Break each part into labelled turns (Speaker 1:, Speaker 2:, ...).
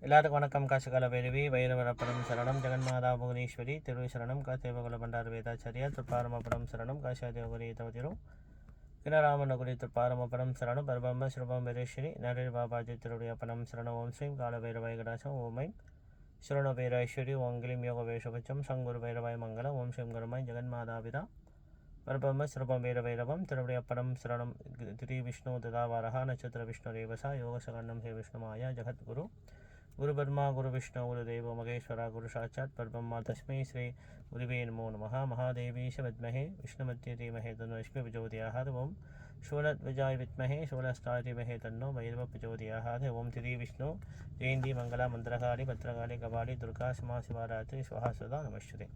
Speaker 1: எல்லாருக்கும் வணக்கம். காசுகால பைரவி வைரவரப்படம் சரணம் ஜெகன்மாதா புவனேஸ்வரி திரு சரணம் காத்தேவகுல பண்டார வேதாச்சாரியா திருப்பாரமபடம் சரணம் காஷாதேவகுரி தவதிரும் கிணராமநகுரி திருப்பாரமபடம் சரணம் பரபம்ம ஸ்ரீபம் வீரேஸ்வரி நரேர் பாபாஜி திருடையப்பனம் சரணம் ஓம் ஸ்ரீம் கால பைரவாய் கடாசம் ஓமை ஸ்ரீண பைரேஸ்வரி ஓங்கிலிம் யோக வேஷபச்சம் சங்குரு பைரவாய் மங்களம் ஓம் ஸ்ரீம் கருமாய் ஜெகன்மாதாபிதா பரபம்ம ஸ்ரீபம் வீரபைரவம் திருடையப்படம் சரணம் திரி விஷ்ணு ததாவாரஹா நட்சத்திர விஷ்ணு ரேவசா யோகசகண்டம் ஹே விஷ்ணுமாயா ஜகத்குரு गुरु ब्रह्मा गुरु विष्णु गुरुदेव महेश्वरा गुरु साक्षात् परब्रह्म तस्मै श्री गुरुवे नमो नमः महादेवी च विद्महे विष्णुमत्ये धीमहि तन्नो लक्ष्मी प्रचोदयात् ओं शूलध्वजाय विद्महे शूलहस्ताय धीमहि तन्नो भैरवः प्रचोदयात् ओं श्री विष्णु जयन्ती मंगला मंत्रकाली भद्रकाली कपाली दुर्गा समा शिवरात्रि स्वाहा सदा नमस्ते.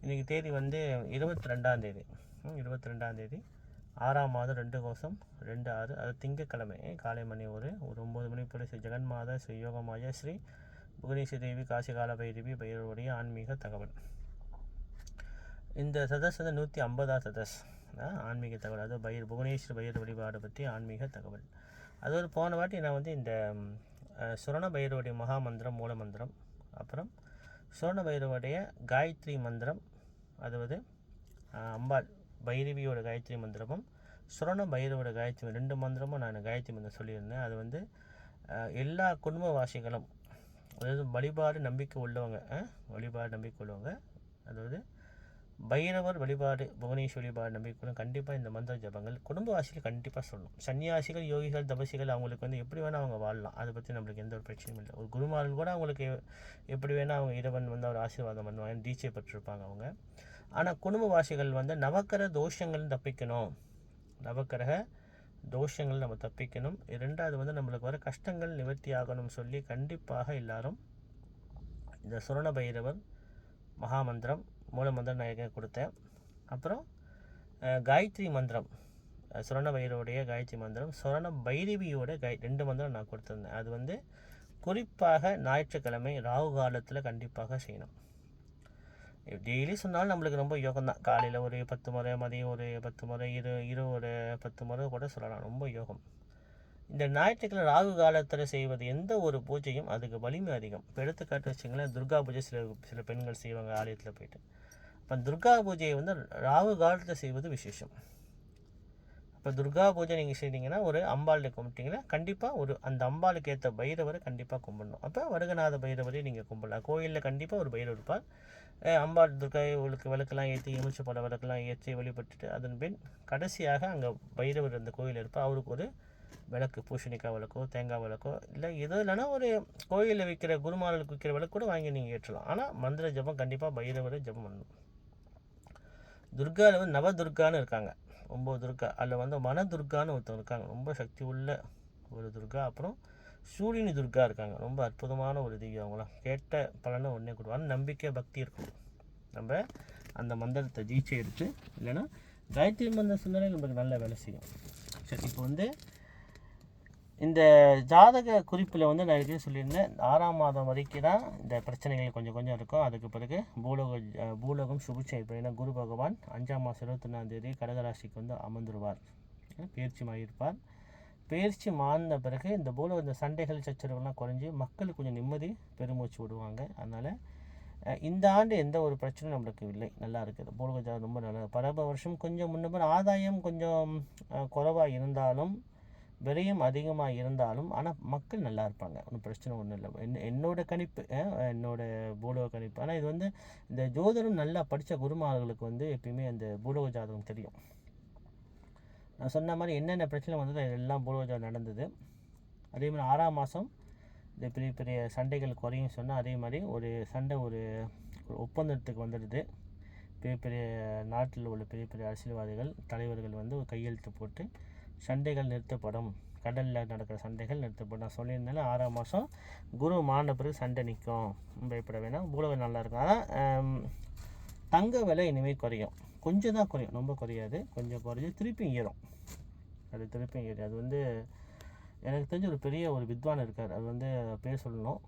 Speaker 1: இன்றைக்கி தேதி வந்து 22ஆம் தேதி 22ஆம் தேதி 6ஆம் மாதம் 2 கோசம் 2/6 அது திங்கக்கிழமை காலை மணி ஒரு 9 மணி போல ஸ்ரீ ஜெகன்மாதா ஸ்ரீ யோகமாயா ஸ்ரீ புவனேஸ்வரி தேவி காசிகால பைரவி பைரவருடைய ஆன்மீக தகவல். இந்த சதஸ் வந்து 150ஆம் சதஸ் ஆன்மீக தகவல். அது புவனேஸ்வரி பைரவ வழிபாடு பற்றி ஆன்மீக தகவல். அது ஒரு போன வாட்டி நான் வந்து இந்த சுரண பைரவருடைய மகாமந்திரம் மூல மந்திரம், அப்புறம் சுரண பைரவருடைய காயத்ரி மந்திரம், அதாவது அம்பாள் பைரவியோட காயத்ரி மந்திரமும் சுரண பைரவோட காயத்ரி 2 மந்திரமும் நான் காயத்ரி மந்திரம் சொல்லியிருந்தேன். அது வந்து எல்லா குடும்பவாசிகளும், அதாவது வழிபாடு நம்பிக்கை உள்ளவங்க அதாவது பைரவர் வழிபாடு புவனேஸ்வரி வழிபாடு நம்பிக்கை கண்டிப்பாக இந்த மந்திர ஜபங்கள் குடும்பவாசிகள் கண்டிப்பாக சொல்லணும். சன்னியாசிகள் யோகிகள் தபசிகள் அவங்களுக்கு வந்து எப்படி வேணால் அவங்க வாழலாம், அதை பற்றி நம்மளுக்கு எந்த ஒரு பிரச்சனையும் இல்லை. ஒரு குருமார்கள் கூட அவங்களுக்கு எப்படி வேணால் அவங்க இறைவன் வந்து அவர் ஆசீர்வாதம் பண்ணுவாங்க, தீட்சை பெற்றிருப்பாங்க அவங்க. ஆனால் குடும்பவாசிகள் வந்து நவக்கிரக தோஷங்கள் தப்பிக்கணும், நவக்கிரக தோஷங்கள் நம்ம தப்பிக்கணும். 2வது வந்து நம்மளுக்கு வர கஷ்டங்கள் நிவர்த்தி ஆகணும்னு சொல்லி கண்டிப்பாக எல்லாரும் இந்த சுரண பைரவர் மகாமந்திரம் மூல மந்திரம் நான் கொடுத்தேன். அப்புறம் காயத்ரி மந்திரம், சுரண பைரவருடைய காயத்ரி மந்திரம், சுரண பைரவியோட 2 மந்திரம் நான் கொடுத்துருந்தேன். அது வந்து குறிப்பாக ஞாயிற்றுக்கிழமை ராகு காலத்தில் கண்டிப்பாக செய்யணும். டெய்லி சொன்னாலும் நம்மளுக்கு ரொம்ப யோகம் தான். காலையில் ஒரு 10 முறை, மதியம் ஒரு 10 முறை, இரவு ஒரு 10 முறை கூட சொல்லலாம், ரொம்ப யோகம். இந்த ஞாயிற்றுக்கிழமை ராகு காலத்தில் செய்வது எந்த ஒரு பூஜையும் அதுக்கு வலிமை அதிகம். இப்போ எடுத்துக்காட்டு வச்சிங்களேன், துர்கா பூஜை சில பெண்கள் செய்வாங்க ஆலயத்தில் போயிட்டு. இப்போ துர்கா பூஜையை வந்து ராகு காலத்தில் செய்வது விசேஷம். இப்போ துர்கா பூஜை நீங்கள் செய்தீங்கன்னா ஒரு அம்பாளை கும்பிட்டீங்கன்னா கண்டிப்பாக அந்த அம்பாளுக்கு ஏற்ற பைரவரை கண்டிப்பாக கும்பிடணும். அப்போ வருகநாத பைரவரை நீங்கள் கும்பிடலாம். கோயிலில் கண்டிப்பாக ஒரு பைரவர் இருப்பார். அம்பாள் துர்கா விளக்கெல்லாம் ஏற்றி எலுமிச்சை பழ விளக்கெல்லாம் ஏற்றி வழிபட்டுட்டு அதன் பின் கடைசியாக அங்கே பைரவர் அந்த கோயில் இருப்பார். அவருக்கு ஒரு விளக்கு, பூசணிக்காய் விளக்கோ தேங்காய் விளக்கோ இல்லை ஏதோ இல்லைன்னா ஒரு கோயிலில் வைக்கிற குருமார்களுக்கு வைக்கிற விளக்கு கூட வாங்கி நீங்கள் ஏற்றலாம். ஆனால் மந்திர ஜபம் கண்டிப்பாக பைரவரை ஜபம் பண்ணணும். துர்காவில் வந்து நவதுர்கான்னு இருக்காங்க, 9 துர்கா. அதில் வந்து மனதுர்கான்னு ஒருத்தவங்க இருக்காங்க, ரொம்ப சக்தி உள்ள ஒரு துர்கா. அப்புறம் சூரியனி துர்கா இருக்காங்க, ரொம்ப அற்புதமான ஒரு திவ்யம். அவங்களாம் கேட்ட பலனை உடனே கொடுவாங்க. நம்பிக்கை பக்தி இருக்கும். நம்ம அந்த மந்திரத்தை தீட்சை எடுத்து இல்லைன்னா காயத்ரி மந்திரம் சொன்னாலே நம்மளுக்கு நல்ல வேலை செய்யும். சரி, இப்போ வந்து இந்த ஜாதக குறிப்பில் வந்து நான் ஏற்கனவே சொல்லியிருந்தேன், 6ஆம் மாதம் வரைக்கும் தான் இந்த பிரச்சனைகள் கொஞ்சம் கொஞ்சம் இருக்கும். அதுக்கு பிறகு பூலோகம் சுபிட்சம். இப்போ ஏன்னா குரு பகவான் 5ஆம் மாதம் 21ஆம் தேதி கடகராசிக்கு வந்து அமர்ந்துருவார், பயிற்சிமாயிருப்பார். பயிற்சி மாறின பிறகு இந்த பூலோக இந்த சண்டைகள் சச்சரவுலாம் குறைஞ்சி மக்களுக்கு கொஞ்சம் நிம்மதி பெருமூச்சு விடுவாங்க. அதனால் இந்த ஆண்டு எந்த ஒரு பிரச்சனையும் நம்மளுக்கு இல்லை, நல்லா இருக்குது. பூலோக ஜாதகம் ரொம்ப நல்லா. பரப வருஷம் கொஞ்சம் முன்ன ஆதாயம் கொஞ்சம் குறைவாக இருந்தாலும் விரயம் அதிகமாக இருந்தாலும் ஆனால் மக்கள் நல்லா இருப்பாங்க, ஒன்றும் பிரச்சனை ஒன்றும் இல்லை. என்னோட கணிப்பு, என்னோட பூலோக கணிப்பு. ஆனால் இது வந்து இந்த ஜோதிடம் நல்லா படித்த குருமார்களுக்கு வந்து எப்பயுமே அந்த பூலோக ஜாதகம் தெரியும். நான் சொன்ன மாதிரி என்னென்ன பிரச்சனை வந்தது எல்லாம் பூலோக ஜாதகம் நடந்தது. அதே மாதிரி 6ஆம் மாதம் இந்த பெரிய பெரிய சண்டைகள் குறையும் சொன்னால் அதே மாதிரி ஒரு சண்டை ஒரு ஒப்பந்தத்துக்கு வந்துடுது. பெரிய பெரிய நாட்டில் உள்ள பெரிய பெரிய அரசியல்வாதிகள் தலைவர்கள் வந்து ஒரு கையெழுத்து போட்டு சண்டைகள் நிறுத்தப்படும், கடலில் நடக்கிற சண்டைகள் நிறுத்தப்படும். நான் சொல்லியிருந்தாலும் 6ஆம் மாதம் குரு மாறின பிறகு சண்டை நிற்கும், பயப்பட வேணாம், பூலோகம் நல்லாயிருக்கும். ஆனால் தங்க விலை இனிமேல் குறையும், கொஞ்சம் தான் குறையும், ரொம்ப குறையாது, கொஞ்சம் குறைஞ்சி திருப்பியும் ஏறும். அது திருப்பியும் ஏறும். அது வந்து எனக்கு தெரிஞ்ச ஒரு பெரிய ஒரு வித்வான் இருக்கார், அது வந்து பேர் சொல்லணும்,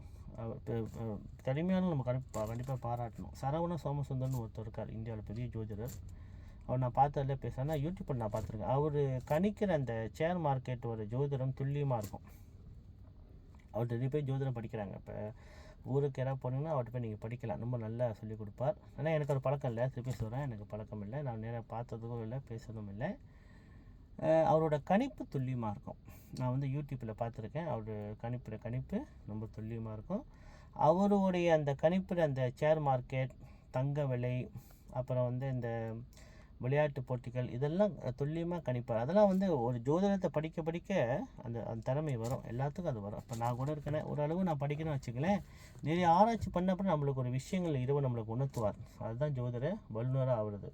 Speaker 1: தனிமையான நம்ம கண்டிப்பாக பாராட்டணும். சரவண சோமசுந்தர்னு ஒருத்தர் இருக்கார், இந்தியாவில் பெரிய ஜோதிடர். அவர் நான் பார்த்ததில்ல பேசுகிறேன்னா யூடியூப்பில் நான் பார்த்துருக்கேன். அவர் கணிக்கிற அந்த ஷேர் மார்க்கெட் ஒரு ஜோதிடம் துல்லியமாக இருக்கும். அவர் நிறைய பேர் ஜோதிடம் படிக்கிறாங்க. இப்போ ஊருக்கு யாராவது போனீங்கன்னா அவர்கிட்ட போய் நீங்கள் படிக்கலாம், ரொம்ப நல்லா சொல்லிக் கொடுப்பார். ஆனால் எனக்கு ஒரு பழக்கம் இல்லை, திருப்பி சொல்கிறேன், எனக்கு பழக்கம் இல்லை, நான் நேராக பார்த்ததும் இல்லை, பேசுறதும் இல்லை. அவரோட கணிப்பு துல்லியமாக இருக்கும். நான் வந்து யூடியூப்பில் பார்த்துருக்கேன், அவரோட கணிப்பு ரொம்ப துல்லியமாக இருக்கும். அவருடைய அந்த கணிப்பில் அந்த ஷேர் மார்க்கெட், தங்க விலை, அப்புறம் வந்து இந்த விளையாட்டு போட்டிகள், இதெல்லாம் துல்லியமாக கணிப்பார். அதெல்லாம் வந்து ஒரு ஜோதிடத்தை படிக்க படிக்க அந்த அந்த திறமை வரும், எல்லாத்துக்கும் அது வரும். இப்போ நான் கூட இருக்கேன், ஓரளவு நான் படிக்கிறேன்னு வச்சுக்கலேன், நிறைய ஆராய்ச்சி பண்ணப்போ நம்மளுக்கு ஒரு விஷயங்கள் இரவு நம்மளுக்கு உணர்த்துவார். அதுதான் ஜோதிட வல்லுநராக ஆகுறது.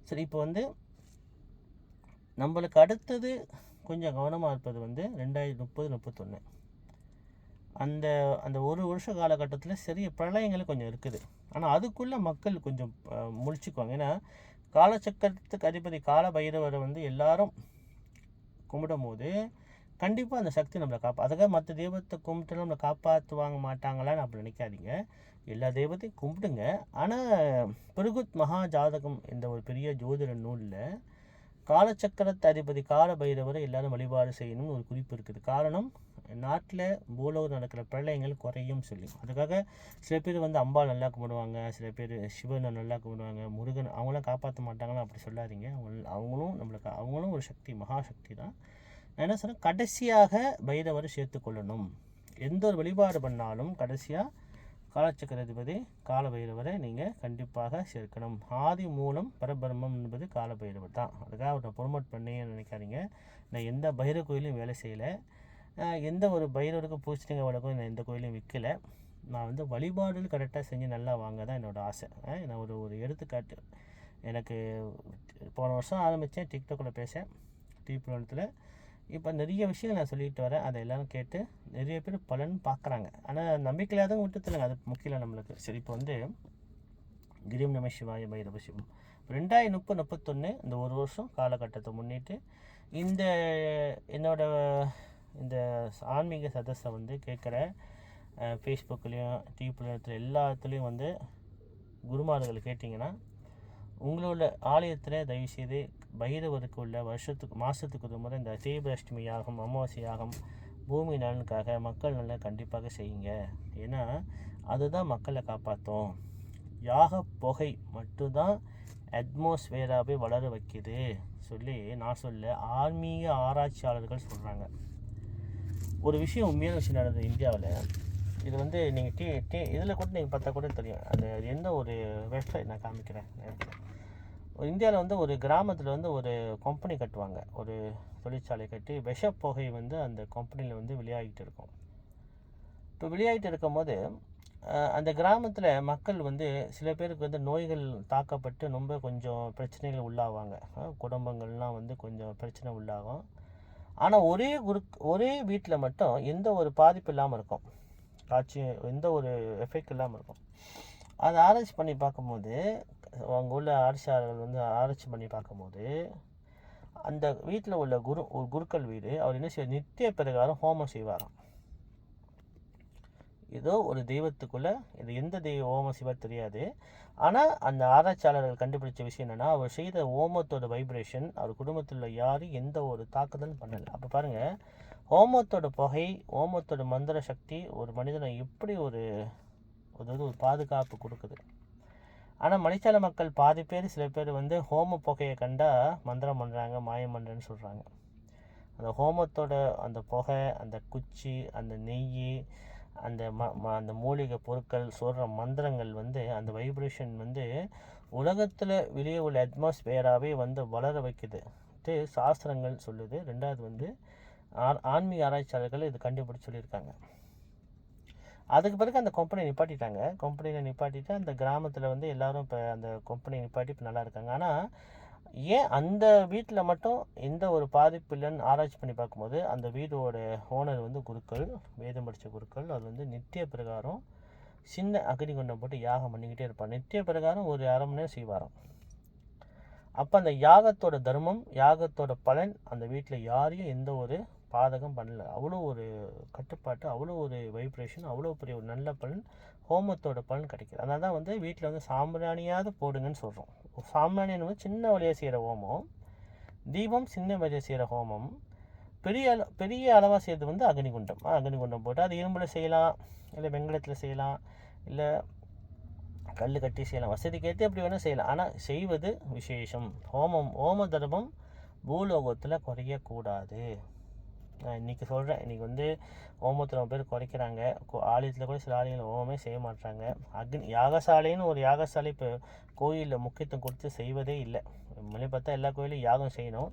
Speaker 1: சரி, இப்போ வந்து நம்மளுக்கு அடுத்தது கொஞ்சம் கவனமாக இருப்பது வந்து 2030-31 அந்த அந்த ஒரு வருஷ காலகட்டத்தில் சிறிய பிரளயங்கள் கொஞ்சம் இருக்குது. ஆனால் அதுக்குள்ளே மக்கள் கொஞ்சம் முழிச்சுக்குவாங்க. ஏன்னா காலச்சக்கரத்துக்கு அதிபதி கால பைரவரை வந்து எல்லாரும் கும்பிடும் போது கண்டிப்பாக அந்த சக்தி நம்மளை அதுக்காக மற்ற தெய்வத்தை கும்பிட்டு நம்மளை காப்பாற்றுவாங்க மாட்டாங்களான்னு அப்படி நினைக்காதீங்க. எல்லா தெய்வத்தையும் கும்பிடுங்க. ஆனால் பிருகுத் மகா ஜாதகம் என்ற ஒரு பெரிய ஜோதிட நூலில் காலச்சக்கரத்து அதிபதி கால பைரவரை எல்லாரும் வழிபாடு செய்யணும்னு ஒரு குறிப்பு இருக்குது. காரணம், நாட்டில் பூலோகம் நடக்கிற பிரளயங்கள் குறையும் சொல்லி. அதுக்காக சில பேர் வந்து அம்பாள் நல்லா கும்பிடுவாங்க, சில பேர் சிவனை நல்லா கும்பிடுவாங்க, முருகன் அவங்களாம் காப்பாற்ற மாட்டாங்கன்னு அப்படி சொல்லாதீங்க. அவங்களும் ஒரு சக்தி, மகாசக்தி தான். நான் என்ன சொன்னேன், கடைசியாக பைரவரை சேர்த்துக்கொள்ளணும். எந்த ஒரு வழிபாடு பண்ணாலும் கடைசியாக காலச்சக்கர அதிபதி கால பைரவரை நீங்கள் கண்டிப்பாக சேர்க்கணும். ஆதி மூலம் பரபிரம்மம் என்பது கால பைரவர் தான். அதுக்காக அவரை ப்ரொமோட் பண்ணி நினைக்காதீங்க. நான் எந்த பைரவ கோயிலையும் வேலை செய்யலை, எந்த ஒரு பைரவருக்கு பூச்சிங்க வழக்கம் நான் எந்த கோயிலையும் விற்கலை. நான் வந்து வழிபாடுகள் கரெக்டாக செஞ்சு நல்லா வாங்க தான் என்னோடய ஆசை. நான் ஒரு எடுத்துக்காட்டு, எனக்கு போன வருஷம் ஆரம்பித்தேன் டிக்டாக்கில் பேச, டிபியில். இப்போ நிறைய விஷயங்கள் நான் சொல்லிட்டு வரேன், அதை எல்லோரும் கேட்டு நிறைய பேர் பலன் பார்க்குறாங்க. ஆனால் நம்பிக்கையில்லாதவங்க விட்டுத்துலங்க, அது முக்கியம் நம்மளுக்கு. சரி, இப்போ வந்து கிரீம் நம சிவாய பைரவ சிவம் 2030-31 இந்த ஒரு வருஷம் காலகட்டத்தை முன்னிட்டு இந்த ஆன்மீக சதஸை வந்து கேட்குற ஃபேஸ்புக்லேயும் டிவியில் எல்லாத்துலேயும் வந்து குருமார்கள் கேட்டிங்கன்னா, உங்களோட ஆலயத்தில் தயவுசெய்து பைரவருக்கு உள்ள மாதத்துக்கு ஒரு முறை இந்த தீபஷ்டமி யாகம், அமாவாசை யாகம், பூமி நலனுக்காக மக்கள் நல்லா கண்டிப்பாக செய்யுங்க. ஏன்னா அதுதான் மக்களை காப்பாற்றும். யாக புகை மட்டும்தான் அட்மாஸ்பியராகவே வளர வைக்கிது சொல்லி நான் சொல்ல ஆன்மீக ஆராய்ச்சியாளர்கள் சொல்கிறாங்க. ஒரு விஷயம், உண்மையான விஷயம் நடந்தது இந்தியாவில். இது வந்து நீங்கள் இதில் கூட நீங்கள் பார்த்தா கூட தெரியும். அந்த எந்த ஒரு வெப்சைட் நான் காமிக்கிறேன். இந்தியாவில் வந்து ஒரு கிராமத்தில் வந்து ஒரு கம்பெனி கட்டுவாங்க, ஒரு தொழிற்சாலை கட்டி விஷப்புகை வந்து அந்த கம்பெனியில் வந்து வெளியாகிட்டு இருக்கும். இப்போ வெளியாகிட்டு இருக்கும்போது அந்த கிராமத்தில் மக்கள் வந்து சில பேருக்கு வந்து நோய்கள் தாக்கப்பட்டு ரொம்ப கொஞ்சம் பிரச்சனைகள் உள்ளாவாங்க. குடும்பங்கள்லாம் வந்து கொஞ்சம் பிரச்சனை உள்ளாகும். ஆனால் ஒரே வீட்டில் மட்டும் எந்த ஒரு பாதிப்பு இல்லாமல் இருக்கும், எந்த ஒரு எஃபெக்ட் இல்லாமல் இருக்கும். அதை ஆராய்ச்சி பண்ணி பார்க்கும்போது, அங்கே உள்ள ஆராய்ச்சியாளர்கள் வந்து ஆராய்ச்சி பண்ணி பார்க்கும்போது, அந்த வீட்டில் உள்ள ஒரு குருக்கள் வீடு, அவர் என்ன செய்வார், நித்திய பிரகாரம் ஹோமம் செய்வாராம். ஏதோ ஒரு தெய்வத்துக்குள்ளே, இது எந்த தெய்வ ஹோமம் செய்வார் தெரியாது. ஆனால் அந்த ஆராய்ச்சியாளர்கள் கண்டுபிடிச்ச விஷயம் என்னென்னா, அவர் செய்த ஹோமத்தோட வைப்ரேஷன் அவர் குடும்பத்தில் யாரும் எந்த ஒரு தாக்குதலும் பண்ணலை. அப்போ பாருங்கள், ஹோமத்தோட புகை, ஹோமத்தோட மந்திர சக்தி ஒரு மனிதனை எப்படி ஒரு பாதுகாப்பு கொடுக்குது. ஆனால் மலைச்சால மக்கள் பாதி பேர், சில பேர் வந்து ஹோம புகையை கண்டால் மந்திரம் பண்ணுறாங்க, மாயம் பண்ணுறேன்னு சொல்கிறாங்க. அந்த ஹோமத்தோட அந்த புகை, அந்த குச்சி, அந்த நெய், அந்த மூலிகை பொருட்கள் சொல்கிற மந்திரங்கள் வந்து அந்த வைப்ரேஷன் வந்து உலகத்தில் வெளியே உள்ள அட்மாஸ்பியராகவே வந்து வளர வைக்குது சாஸ்திரங்கள் சொல்லுது. ரெண்டாவது வந்து ஆன்மீக ஆராய்ச்சியாளர்கள் இது கண்டுபிடிச்சு சொல்லியிருக்காங்க. அதுக்கு பிறகு அந்த கம்பெனியை நிப்பாட்டிட்டு அந்த கிராமத்தில் வந்து எல்லோரும் இப்போ அந்த கம்பெனியை நிப்பாட்டி இப்போ நல்லா இருக்காங்க. ஆனால் ஏன் அந்த வீட்டில் மட்டும் எந்த ஒரு பாதிப்பு இல்லைன்னு ஆராய்ச்சி பண்ணி பார்க்கும்போது, அந்த வீடோட ஓனர் வந்து குருக்கள், வேதம் படித்த குருக்கள். அது வந்து நித்திய பிரகாரம் சின்ன அக்னிகுண்டம் போட்டு யாகம் பண்ணிக்கிட்டே இருப்பார். நித்திய பிரகாரம் ஒரு 1/2 மணி நேரம் செய்வாராம். அப்போ அந்த யாகத்தோட தர்மம், யாகத்தோட பலன் அந்த வீட்டில் யாரையும் எந்த ஒரு பாதகம் பண்ணல. அவ்வளோ ஒரு கட்டுப்பாட்டு, அவ்வளோ ஒரு வைப்ரேஷன், அவ்வளோ பெரிய ஒரு நல்ல பலன், ஹோமத்தோட பலன் கிடைக்கிது. அதனால தான் வந்து வீட்டில் வந்து சாம்பிராணியாவது போடுங்கன்னு சொல்கிறோம். சாம்பிராணின்னு வந்து சின்ன வழியாக செய்கிற ஹோமம், தீபம் சின்ன வழியாக செய்கிற ஹோமம், பெரிய அளவாக செய்கிறது வந்து அக்னிகுண்டம். அக்னிகுண்டம் போட்டு அது இரும்பில் செய்யலாம், இல்லை வெங்கலத்தில் செய்யலாம், இல்லை கல் கட்டி செய்யலாம். வசதிக்கேற்று எப்படி வேணால் செய்யலாம். ஆனால் செய்வது விசேஷம். ஹோம தர்மம் பூலோகத்தில் குறையக்கூடாது. நான் இன்றைக்கி சொல்கிறேன். இன்றைக்கி வந்து ஹோமத்தில் பேர் குறைக்கிறாங்க. ஆலயத்தில் கூட சில ஆலயங்கள் ஹோமமே செய்ய மாட்டாங்க. யாகசாலைன்னு ஒரு யாகசாலை இப்போ கோயிலில் முக்கியத்துவம் கொடுத்து செய்வதே இல்லை. மொழி பார்த்தா எல்லா கோயிலும் யாகம் செய்யணும்,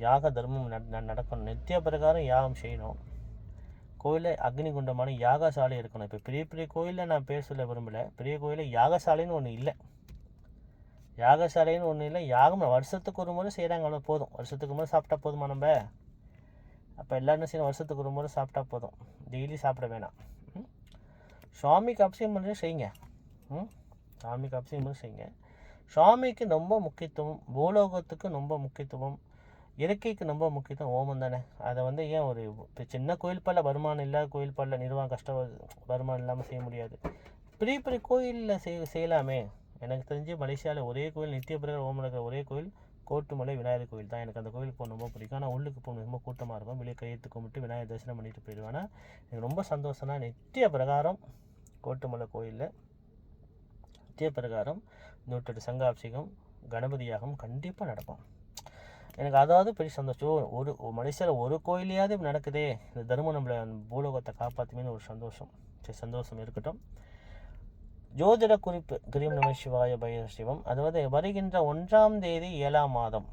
Speaker 1: யாக தர்மம் நடக்கணும், நித்திய பிரகாரம் யாகம் செய்யணும். கோயிலில் அக்னிகுண்டமான யாகசாலை இருக்கணும். இப்போ பெரிய பெரிய கோயிலில் நான் பேர் சொல்ல விரும்பலை. பெரிய கோயிலில் யாகசாலைன்னு ஒன்று இல்லை. யாகசாலைன்னு ஒன்று இல்லை. யாகம் வருஷத்துக்கு ஒரு முறை செய்கிறாங்க, அவ்வளோ போதும். வருஷத்துக்கு முறை சாப்பிட்டா போதுமா நம்ம? அப்போ எல்லாரும் செய்யணும், வருஷத்துக்கு ஒரு முறை சாப்பிட்டா போதும், டெய்லி சாப்பிட வேணாம். சுவாமிக்கு அபிஷேகம் பண்ணுறது செய்யுங்க. சுவாமிக்கு அபிஷேகம் பண்ணி செய்யுங்க. சுவாமிக்கு ரொம்ப முக்கியத்துவம், பூலோகத்துக்கு ரொம்ப முக்கியத்துவம், இயற்கைக்கு ரொம்ப முக்கியத்துவம் ஹோமம் தானே. அதை வந்து ஏன் ஒரு சின்ன கோயில் பால வருமானம் இல்லாத கோயில் பாலில் நிர்வாகம் கஷ்டம், வருமானம் இல்லாமல் செய்ய முடியாது. பெரிய பெரிய கோயிலில் செய்யலாமே. எனக்கு தெரிஞ்சு மலேசியாவில் ஒரே கோயில் நித்திய பிரகாரம் ஹோமம் இருக்கிற ஒரே கோயில் கோட்டுமலை விநாயகர் கோயில் தான். எனக்கு அந்த கோயிலுக்கு போக ரொம்ப பிடிக்கும். ஆனால் உள்ளுக்கு போகணும், ரொம்ப கூட்டமாக இருக்கும். வெளியே கையெழுத்து கும்பிட்டு விநாயகர் தரிசனம் பண்ணிட்டு போயிடுவேன். ஆனால் எனக்கு ரொம்ப சந்தோஷம்னா நித்திய பிரகாரம் கோட்டுமலை கோயிலில் நித்திய பிரகாரம் 108 சங்காபிஷேகம் கணபதி யாகம் கண்டிப்பாக நடக்கும். எனக்கு அதாவது பெரிய சந்தோஷம். ஒரு மலேசியாவில் ஒரு கோயிலையாவது நடக்குதே, இந்த தர்மம் நம்மளை பூலோகத்தை காப்பாற்றுமேனு ஒரு சந்தோஷம். சரி, சந்தோஷம் இருக்கட்டும். ஜோதிட குறிப்பு கிரீம் நம சிவாய பைரவ சிவம். அதாவது வருகின்ற 1ஆம் தேதி 7ஆம் மாதம்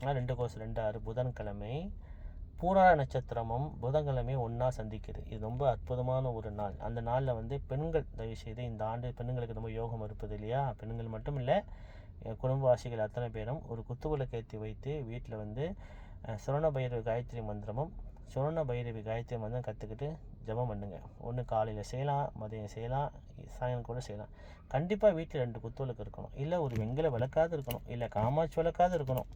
Speaker 1: 2/26 புதன்கிழமை பூராட நட்சத்திரமும் புதன்கிழமை ஒன்றா சந்திக்குது. இது ரொம்ப அற்புதமான ஒரு நாள். அந்த நாளில் வந்து பெண்கள் தயவுசெய்து, இந்த ஆண்டு பெண்களுக்கு ரொம்ப யோகம் இருப்பது இல்லையா, பெண்கள் மட்டும் இல்லை, குடும்பவாசிகள் அத்தனை பேரும் ஒரு குத்துவிளக்கேற்றி வைத்து வீட்டில் வந்து சுரண பைரவி காயத்ரி மந்திரமும் சுரண பைரவி காயத்ரி மந்திரம் கற்றுக்கிட்டு ஜபம் பண்ணுங்க. ஒன்று காலையில் செய்யலாம், மதியம் செய்யலாம், சாயங்காலம் கூட செய்யலாம். கண்டிப்பாக வீட்டில் 2 குத்துவிளக்கு இருக்கணும், இல்லை ஒரு வெங்கல விளக்காது இருக்கணும், இல்லை காமாட்சி விளக்காது இருக்கணும்.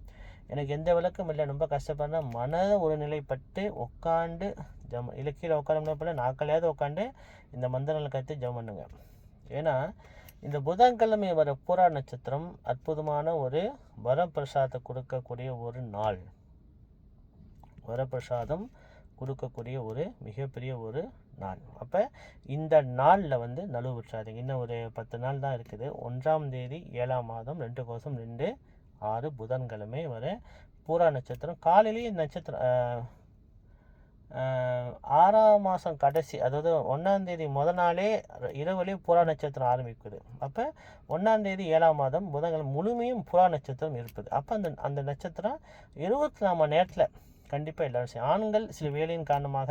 Speaker 1: எனக்கு எந்த விளக்கம் இல்லை, ரொம்ப கஷ்டப்படுறேன்னா மன ஒரு நிலைப்பட்டு உட்காண்டு ஜபம், இல்லை கீழே உட்கார முடியல நாட்களையாவது உட்காந்து இந்த மந்திரங்களை கற்று ஜபம் பண்ணுங்க. ஏன்னா இந்த புதன்கிழமை வர பூரா நட்சத்திரம் அற்புதமான ஒரு வரப்பிரசாதத்தை கொடுக்கக்கூடிய ஒரு நாள். வரப்பிரசாதம் கொடுக்கக்கூடிய ஒரு மிகப்பெரிய ஒரு நாள். அப்போ இந்த நாளில் வந்து நழுவு விட்டுறாதீங்க. இன்னும் ஒரு 10 நாள் தான் இருக்குது. 1ஆம் தேதி 7ஆம் மாதம் 2/26 புதன்கிழமை வர பூரா நட்சத்திரம். காலையிலேயே நட்சத்திரம் 6ஆம் மாதம் கடைசி, அதாவது 1ஆம் தேதி முதல் நாளே இரவுலேயே புறா நட்சத்திரம் ஆரம்பிக்குது. அப்போ 1ஆம் தேதி 7ஆம் மாதம் புதன்கிழமை முழுமையும் புறா நட்சத்திரம் இருப்பது. அப்போ அந்த நட்சத்திரம் 24 மணி நேரத்தில் கண்டிப்பாக எல்லோரும் செய்யும். ஆண்கள் சில வேலையின் காரணமாக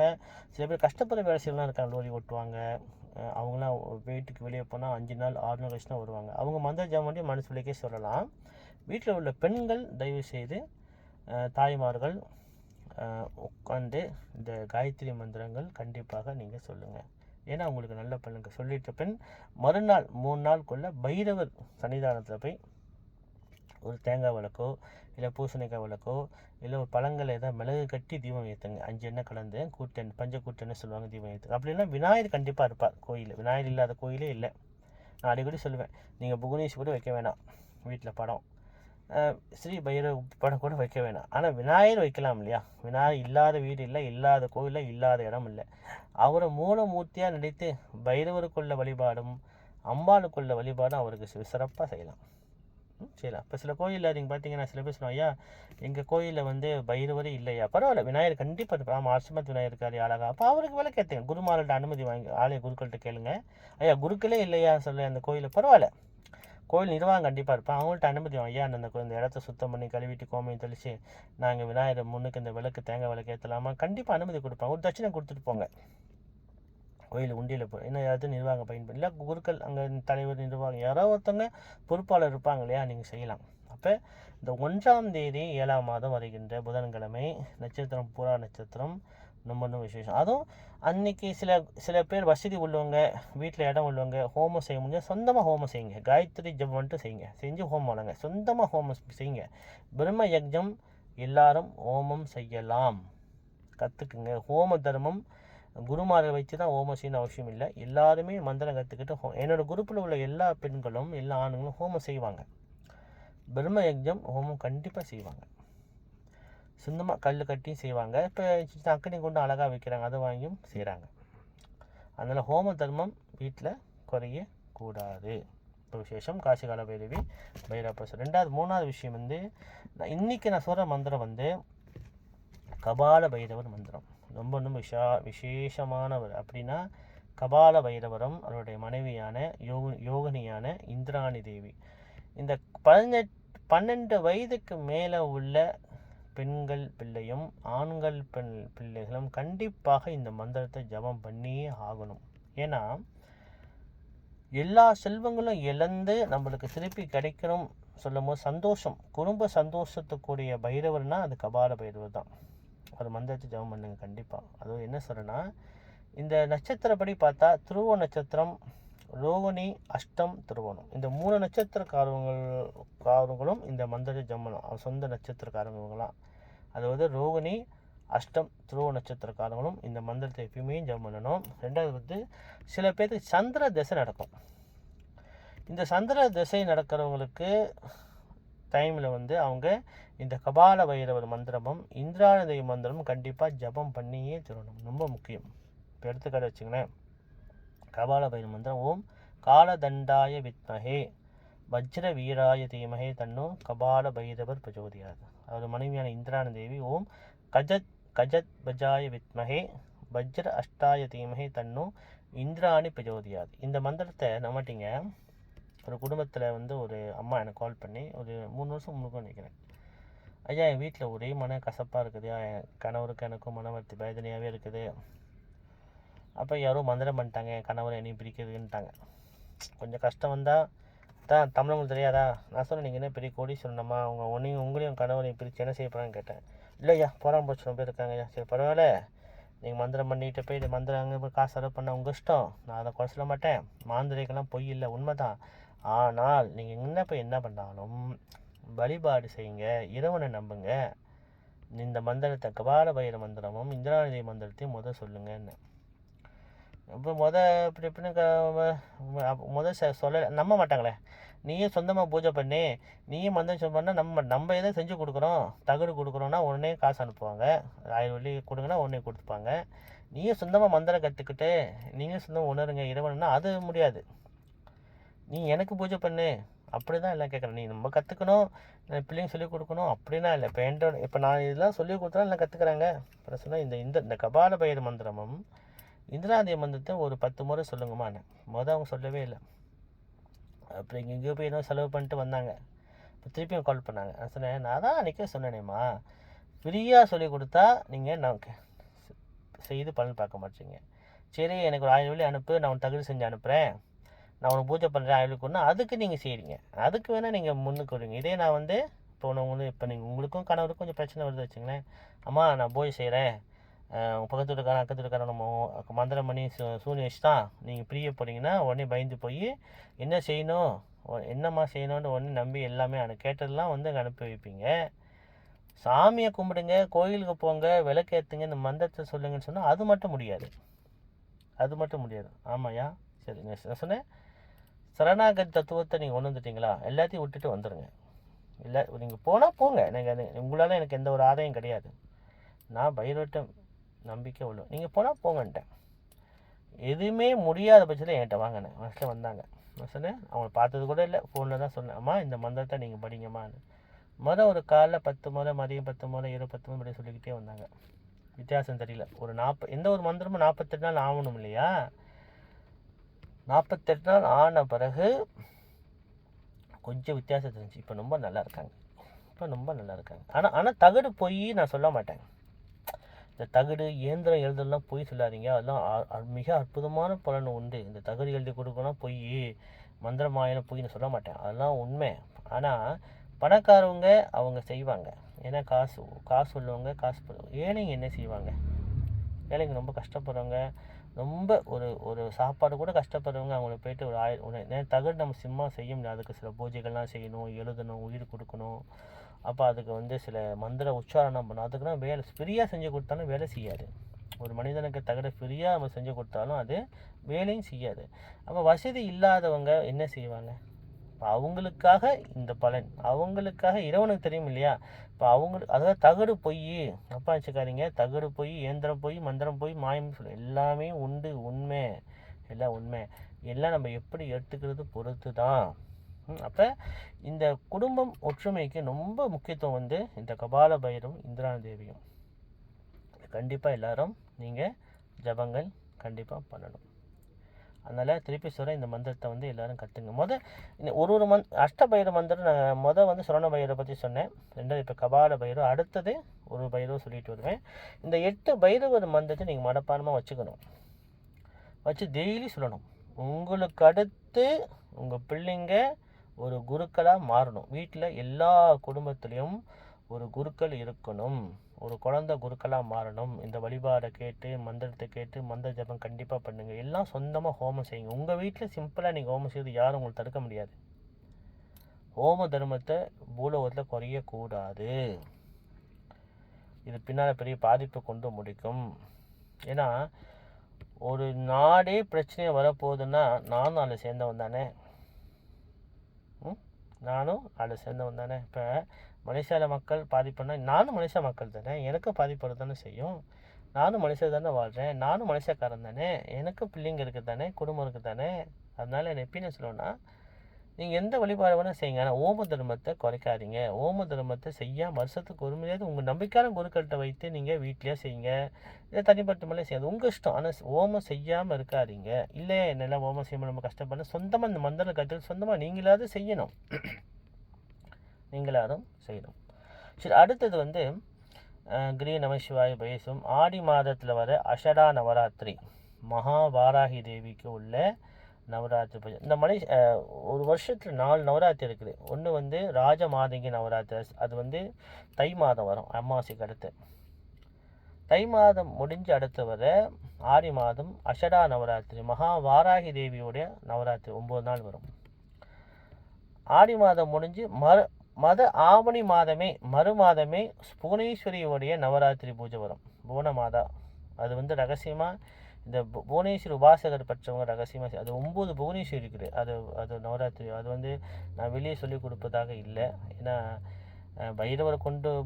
Speaker 1: சில பேர் கஷ்டப்படுற வேலை செய்யலாம் இருக்காங்க. லோரி ஓட்டுவாங்க, அவங்களாம் வீட்டுக்கு வெளியே போனால் 5 நாள் 6 நாள் கழிச்சு தான் வருவாங்க. அவங்க மந்திர ஜபம் பண்ணி மனசு விலைக்கே சொல்லலாம். வீட்டில் உள்ள பெண்கள் தயவு செய்து தாய்மார்கள் உட்காந்து இந்த காயத்ரி மந்திரங்கள் கண்டிப்பாக நீங்கள் சொல்லுங்கள். ஏன்னா உங்களுக்கு நல்ல பலனுங்க. சொல்லிட்ட பெண் மறுநாள் 3 நாளுக்குள்ளே பைரவர் சன்னிதானத்தில் போய் ஒரு தேங்காய் விளக்கோ, இல்லை பூசணிக்காய் விளக்கோ, இல்லை ஒரு பழங்கள் ஏதாவது மிளகு கட்டி தீபம் ஏற்றுங்க. 5 எண்ணெய் கலந்து கூட்டன் பஞ்சக்கூட்டன்னு சொல்லுவாங்க, தீபம் ஏற்றுங்க. அப்படின்னா விநாயகர் கண்டிப்பாக இருப்பார் கோயில். விநாயகர் இல்லாத கோயிலே இல்லை. நான் அடிக்கடி சொல்லுவேன், நீங்கள் புகுனேஷ் கூட வைக்க வேணாம் வீட்டில் படம், ஸ்ரீ பைரவ படம் கூட வைக்க வேணாம். ஆனால் விநாயகர் வைக்கலாம் இல்லையா. விநாயகர் இல்லாத வீடு இல்லை, இல்லாத கோயிலில் இல்லாத இடம் இல்லை. அவரை மூலமூர்த்தியாக நினைத்து பைரவருக்குள்ள வழிபாடும் அம்பாளுக்குள்ள வழிபாடும் அவருக்கு சிறப்பாக செய்யலாம். சரி, அப்போ சில கோயிலில் நீங்கள் பார்த்தீங்கன்னா சில பேர் சொல்லுவாங்க, ஐயா எங்கள் கோயிலில் வந்து பைரவரே இல்லையா. பரவாயில்ல, விநாயகர் கண்டிப்பாக இருப்பார். ஆமாம், அர்ச்சமத் விநாயகர் இருக்காரு அழகா. அப்போ அவருக்கு விலை கேட்டுங்க, குருமார்கள்ட்ட அனுமதி வாங்கி ஆலய குருக்கள்கிட்ட கேளுங்க. ஐயா குருக்களே இல்லையா சொல்ல அந்த கோயிலில், பரவாயில்ல, கோயில் நிர்வாகம் கண்டிப்பாக இருப்பேன், அவங்கள்ட்ட அனுமதி வாங்க. ஐயா இந்த இடத்த சுத்தம் பண்ணி கழுவிட்டு கோமையும் தெளித்து நாங்கள் விநாயகர் முன்னுக்கு இந்த விளக்கு தேங்காய் விளக்கு ஏற்றலாமா, கண்டிப்பாக அனுமதி கொடுப்பாங்க. ஒரு தட்சணை கொடுத்துட்டு போங்க. கோயில் உண்டியில் போய் இன்னும் யாராவது நிர்வாகம் பயன்படுத்தி இல்லை குருக்கள் அங்கே தலைவர் நிர்வாகம் யாரோ ஒருத்தவங்க பொறுப்பாளர் இருப்பாங்க இல்லையா, நீங்கள் செய்யலாம். அப்போ இந்த 1ஆம் தேதி 7ஆம் மாதம் வருகின்ற புதன்கிழமை நட்சத்திரம் பூரா நட்சத்திரம் ரொம்ப விசேஷம். அதுவும் அன்றைக்கி சில பேர் வசதி உள்ளவங்க, வீட்டில் இடம் உள்ளவங்க ஹோமம் செய்ய முடியாது, சொந்தமாக ஹோமம் செய்யுங்க. காயத்ரி ஜபம் மட்டும் செய்யுங்க, செஞ்சு ஹோமம் வளங்க, சொந்தமாக ஹோமம் செய்யுங்க. பிரம்ம யஜ்ஞம் எல்லாரும் ஹோமம் செய்யலாம், கற்றுக்குங்க. ஹோம தர்மம் குருமாரை வச்சு தான் ஹோமம் செய்யணும் அவசியம் இல்லை. எல்லாருமே மந்திரம் கற்றுக்கிட்டு என்னோடய குரூப்பில் உள்ள எல்லா பெண்களும் எல்லா ஆணுங்களும் ஹோமம் செய்வாங்க. பிரம்ம யஜ்ஞம் ஹோமம் கண்டிப்பாக செய்வாங்க. சொந்தமாக கல் கட்டியும் செய்வாங்க. இப்போ அக்னி கொண்டு அழகாக வைக்கிறாங்க, அதை வாங்கியும் செய்கிறாங்க. அதனால் ஹோம தர்மம் வீட்டில் குறையக்கூடாது. இப்போ விசேஷம் காசி கால பைரவி பைரப்ப. மூணாவது விஷயம் வந்து இன்றைக்கி நான் சொல்கிற மந்திரம் வந்து கபால பைரவர் மந்திரம். ரொம்ப ரொம்ப விசேஷமானவர். அப்படின்னா கபால பைரவரும் அவருடைய மனைவியான யோகினியான இந்திராணி தேவி. இந்த 12 வயதுக்கு மேலே உள்ள பெண்கள் பிள்ளையும் ஆண்கள் பிள்ளைகளும் கண்டிப்பாக இந்த மந்திரத்தை ஜபம் பண்ணியே ஆகணும். ஏன்னா எல்லா செல்வங்களும் இழந்து நம்மளுக்கு திருப்பி கிடைக்கணும் சொல்லும் போது சந்தோஷம், குடும்ப சந்தோஷத்துக்குரிய பைரவர்னா அது கபால பைரவர் தான். அது மந்திரத்தை ஜபம் பண்ணுங்க கண்டிப்பாக. அது என்ன சொல்கிறேன்னா, இந்த நட்சத்திரப்படி பார்த்தா துருவ நட்சத்திரம், ரோகிணி, அஷ்டம், திருவோணம், இந்த 3 நட்சத்திரக்காரங்களும் இந்த மந்திரத்தை ஜபம் பண்ணலாம். சொந்த நட்சத்திரக்காரங்களாம், அதாவது ரோகிணி, அஷ்டம், துருவ நட்சத்திரக்காரங்களும் இந்த மந்திரத்தை எப்பயுமே ஜபம் பண்ணணும். ரெண்டாவது வந்து சில பேருக்கு சந்திர திசை நடக்கும். இந்த சந்திர திசை நடக்கிறவங்களுக்கு டைமில் வந்து அவங்க இந்த கபால பைரவர் மந்திரமும் இந்திராணி மந்திரமும் கண்டிப்பாக ஜபம் பண்ணியே தரணும். ரொம்ப முக்கியம். இப்போ எடுத்துக்காட்டு வச்சுங்களேன், கபால பைரவர் மந்திரம் ஓம் காலதண்டாய வித்மஹே வஜ்ர வீராய தீமஹே தன்னோ கபால பைரவர் பிரஜோதியாது. அவர் மனைவியான இந்திராணி தேவி ஓம் கஜத் பஜாய வித்மஹே வஜ்ர அஷ்டாய தீமஹே தன்னோ இந்திராணி பிரஜோதியாது. இந்த மந்திரத்தை நம்மட்டிங்க ஒரு குடும்பத்தில் வந்து ஒரு அம்மா எனக்கு கால் பண்ணி ஒரு 3 வருஷம் முன்னுக்கும் நினைக்கிறேன், ஐயா என் வீட்டில் ஒரே மன கசப்பாக இருக்குது, என் கணவருக்கு எனக்கும் மனவர்த்தி வேதனையாகவே இருக்குது. அப்போ யாரோ மந்திரம் பண்ணிட்டாங்க, என் கணவரை என்னையும் பிரிக்கிறதுன்ட்டாங்க. கொஞ்சம் கஷ்டம் வந்தால் தான் தமிழங்களுக்கு தெரியாதா? நான் சொன்னேன், நீங்கள் என்ன பெரிய கோடீஸ்வரனம்மா, உங்களையும் கணவரையும் பிரித்து என்ன செய்ய போகிறான்னு கேட்டேன். இல்லையா போகிறான் போச்சு பேர் இருக்காங்க ஐயா. சரி பரவாயில்ல, நீங்கள் மந்திரம் பண்ணிட்டு போய் இது மந்திரம் அங்கே போய் காசு செலவு பண்ண உங்கள் இஷ்டம், நான் அதை குறை சொல்ல மாட்டேன். மாந்திரிகெல்லாம் பொய் இல்லை, உண்மை தான். ஆனால் நீங்கள் என்ன போய் என்ன பண்ணாலும் வழிபாடு செய்யுங்க, இறைவனை நம்புங்க. இந்த மந்திரத்தை கபால பைரவ மந்திரமும் இந்திராணி மந்திரத்தையும் சொல்லுங்கன்னு. இப்போ இப்படி எப்படின்னு சொல்ல நம்ப மாட்டாங்களே. நீயே சொந்தமாக பூஜை பண்ணி நீயே மந்திரம் பண்ணால் நம்ம எதை செஞ்சு கொடுக்குறோம், தகடு கொடுக்குறோன்னா உடனே காசு அனுப்புவாங்க, 1000 வெள்ளி கொடுங்கன்னா உடனே கொடுத்துப்பாங்க. நீயே சொந்தமாக மந்திரம் கற்றுக்கிட்டு நீங்களே சொந்தமாக உணருங்க இறைவன்னா அது முடியாது. நீ எனக்கு பூஜை பண்ணு அப்படி தான் எல்லாம் கேட்குறேன். நீ நம்ம கற்றுக்கணும், பிள்ளைங்க சொல்லிக் கொடுக்கணும் அப்படின்னா இல்லை. இப்போ நான் இதெல்லாம் சொல்லிக் கொடுத்தா எல்லாம் கற்றுக்குறாங்க. அப்புறம் சொன்னால் இந்த கபால பைரவ மந்திரமும் இந்திராணி மந்திரத்தை ஒரு 10 முறை சொல்லுங்கம்மான்னு அவங்க சொல்லவே இல்லை. அப்புறம் எங்கேயோ போய் என்ன செலவு பண்ணிட்டு வந்தாங்க. இப்போ திருப்பியும் கால் பண்ணாங்க. நான் சொன்னேன், நான் தான் அன்றைக்கே சொன்னேனேம்மா, ஃப்ரீயாக சொல்லிக் கொடுத்தா நீங்கள் நமக்கு செய்து பலன் பார்க்க மாட்டீங்க. சரி எனக்கு ஒரு 1000 வெள்ளி அனுப்பு, நான் உன் தகுதி செஞ்சு அனுப்புகிறேன், நான் உனக்கு பூஜை பண்ணுறேன் 1000 வெள்ளி கொண்டு, அதுக்கு நீங்கள் செய்கிறீங்க, அதுக்கு வேணால் நீங்கள் முன்னுக்கு வருவீங்க. இதே நான் வந்து இப்போ நீங்கள் உங்களுக்கும் கணவருக்கும் கொஞ்சம் பிரச்சனை வருது வச்சுங்களேன், அம்மா நான் பூஜை செய்கிறேன், பக்கத்து வீட்டுக்காரன் அக்கத்து வீட்டுக்காரன் நம்ம மந்திரம் பண்ணி சூனி வச்சு தான் நீங்கள் பிரிய போகிறீங்கன்னா உடனே பயந்து போய் என்ன செய்யணும் என்னம்மா செய்யணும்னு உடனே நம்பி எல்லாமே கேட்டதெல்லாம் வந்து அங்கே அனுப்பி வைப்பீங்க. சாமியை கும்பிடுங்க, கோயிலுக்கு போங்க, விளக்கேற்றுங்க, இந்த மந்திரத்தை சொல்லுங்கன்னு சொன்னால் அது மட்டும் முடியாது, அது மட்டும் முடியாது. ஆமாய்யா சரி நான் சொன்னேன், சரணாகதி தத்துவத்தை நீங்கள் கொண்டு வந்துட்டீங்களா, எல்லாத்தையும் விட்டுட்டு வந்துடுங்க. இல்லை நீங்கள் போனால் போங்க, நீங்கள் உங்களால் எனக்கு எந்த ஒரு ஆதாயம் கிடையாது, நான் பைரவர்கிட்ட நம்பிக்கை உள்ள, நீங்கள் போனால் போங்கன்ட்டேன். எதுவுமே முடியாத பட்சத்தில் என்கிட்ட வாங்கினேன். ஃபஸ்ட்டில் வந்தாங்க, நான் சொன்னேன், அவங்கள பார்த்தது கூட இல்லை, ஃபோனில் தான் சொன்னேன், அம்மா இந்த மந்திரத்தை நீங்கள் படிங்கம்மான்னு. ஒரு காலைல 10 முறை, மதியம் 10 முறை, இரவு 10 முறை சொல்லிக்கிட்டே வந்தாங்க. வித்தியாசம் தெரியல. எந்த ஒரு மந்திரமும் 48 நாள் ஆகணும் இல்லையா? 48 நாள் ஆன பிறகு கொஞ்சம் வித்தியாசம் தெரிஞ்சு இப்போ ரொம்ப நல்லா இருக்காங்க. ஆனால் தகடு போய் நான் சொல்ல மாட்டேன். இந்த தகடு இயந்திரம் எழுதலாம் போய் சொல்லாதீங்க, அதெல்லாம் மிக அற்புதமான பலன் உண்டு. இந்த தகடு எழுதி கொடுக்கணும் பொய், மந்திரமாயின பொய்ன்னு சொல்ல மாட்டேன், அதெல்லாம் உண்மை. ஆனால் பணக்காரவங்க அவங்க செய்வாங்க, ஏன்னா காசு உள்ளவங்க காசு போடுவாங்க. ஏழைங்க என்ன செய்வாங்க? ஏழைங்க ரொம்ப கஷ்டப்படுறவங்க, ரொம்ப ஒரு சாப்பாடு கூட கஷ்டப்படுறவங்க, அவங்கள போய்ட்டு ஒரு 1000 தகடு நம்ம சும்மா செய்ய முடியாது. அதுக்கு சில பூஜைகள்லாம் செய்யணும், எழுதணும், உயிர் கொடுக்கணும். அப்போ அதுக்கு வந்து சில மந்திர உச்சாரணம் பண்ணணும். அதுக்குன்னா வேலை ஃப்ரீயாக செஞ்சு கொடுத்தாலும் வேலை செய்யாது. ஒரு மனிதனுக்கு தகட ஃப்ரீயாக நம்ம செஞ்சு கொடுத்தாலும் அது வேலையும் செய்யாது. அப்போ வசதி இல்லாதவங்க என்ன செய்வாங்க? அவங்களுக்காக இந்த பலன், அவங்களுக்காக இறைவனுக்கு தெரியும் இல்லையா? இப்போ அவங்களுக்கு அதாவது தகடு பொய், அப்பா வச்சுக்காதீங்க, தகடு பொய், இயந்திரம் பொய், மந்திரம் பொய், மாயம் சொல்லு, எல்லாமே உண்டு, உண்மை, எல்லாம் உண்மை, எல்லாம் நம்ம எப்படி எடுத்துக்கிறது பொறுத்து தான். அப்போ இந்த குடும்பம் ஒற்றுமைக்கு ரொம்ப முக்கியத்துவம் வந்து இந்த கபால பைரவும் இந்திரா தேவியும். கண்டிப்பாக எல்லாரும் நீங்கள் ஜபங்கள் கண்டிப்பாக பண்ணணும். அதனால் திருப்பி சொல்கிற இந்த மந்திரத்தை வந்து எல்லோரும் கற்றுங்க. ஒரு அஷ்டபைர மந்திரம் நான் வந்து சரவண பைரவை பற்றி சொன்னேன். ரெண்டாவது இப்போ கபால பைரவ், அடுத்தது ஒரு பைரவ் சொல்லிட்டு வருவேன். இந்த 8 பைரவர் மந்திரத்தை நீங்கள் மனப்பாடமாக வச்சுக்கணும், வச்சு டெய்லி சொல்லணும். உங்களுக்கு அடுத்து உங்கள் பிள்ளைங்க ஒரு குருக்களாக மாறணும். வீட்டில் எல்லா குடும்பத்துலேயும் ஒரு குருக்கள் இருக்கணும், ஒரு குழந்தை குருக்களாக மாறணும். இந்த வழிபாடை கேட்டு, மந்திரத்தை கேட்டு, மந்திர ஜபம் கண்டிப்பாக பண்ணுங்கள். எல்லாம் சொந்தமாக ஹோமம் செய்யுங்க. உங்கள் வீட்டில் சிம்பிளாக நீங்கள் ஹோமம் செய்து யாரும் உங்களுக்கு தடுக்க முடியாது. ஹோம தர்மத்தை பூலோகத்தில் குறையக்கூடாது. இது பின்னால் பெரிய பாதிப்பை கொண்டு முடிக்கும். ஏன்னா ஒரு நாடே பிரச்சனையை வரப்போகுதுன்னா நானும் அதில் சேர்ந்தவன் தானே, நானும் அதில் சேர்ந்தவன் தானே. இப்போ மலேசியாவில் மக்கள் பாதிப்புன்னா நானும் மலேசியா மக்கள் தானே, எனக்கும் பாதிப்பட தானே செய்யும். நானும் மலேசியா தானே வாழ்கிறேன், நானும் மலேசியாக்காரன் தானே, எனக்கு பிள்ளைங்க இருக்குது தானே, குடும்பம் இருக்குது தானே. அதனால் என்ன எப்படின்னு சொல்லுவேன்னா, நீங்கள் எந்த வழிபாடு வேணால் செய்யுங்க, ஆனால் ஓம தர்மத்தை குறைக்காதீங்க. ஓம தர்மத்தை செய்யாமல் வருஷத்துக்கு ஒரு முறையாவது உங்கள் நம்பிக்கையான குருக்கள்கிட்ட வைத்து நீங்கள் வீட்லேயே செய்யுங்க, இதை தனிப்பட்ட முறையில் செய்யாது, உங்கள் இஷ்டம். ஆனால் ஓமம் செய்யாமல் இருக்காதீங்க. இல்லை என்னெல்லாம் ஓமம் செய்யாமல் நம்ம கஷ்டப்பட, சொந்தமாக இந்த மந்திரம் கற்று சொந்தமாக நீங்களாவது செய்யணும், நீங்களாரும் செய்யணும். சரி, அடுத்தது வந்து கிரிய நமசிவாய பேசும் ஆடி மாதத்தில் வர அஷடா நவராத்திரி மகாவாராகி தேவிக்கு உள்ள நவராத்திரி பூஜை. இந்த ஒரு வருஷத்தில் 4 நவராத்திரி இருக்குது. ஒன்று வந்து ராஜ மாதங்கி நவராத்திரி, அது வந்து தை மாதம் வரும், அமாவாசைக்கு அடுத்து. தை மாதம் முடிஞ்சு அடுத்து வர ஆடி மாதம் அஷடா நவராத்திரி மகாவாராகி தேவியோடைய நவராத்திரி 9 நாள் வரும். ஆடி மாதம் முடிஞ்சு ஆவணி மாதமே மறு மாதமே புவனேஸ்வரியோடைய நவராத்திரி பூஜை வரும், புவனமாதா. அது வந்து ரகசியமாக இந்த புவனேஸ்வரி உபாசகர் பற்றவங்க ரகசியமாக அது 9 புவனேஸ்வரி இருக்குது. அது நவராத்திரி. அது வந்து நான் வெளியே சொல்லி கொடுப்பதாக இல்லை. ஏன்னா பைரவரை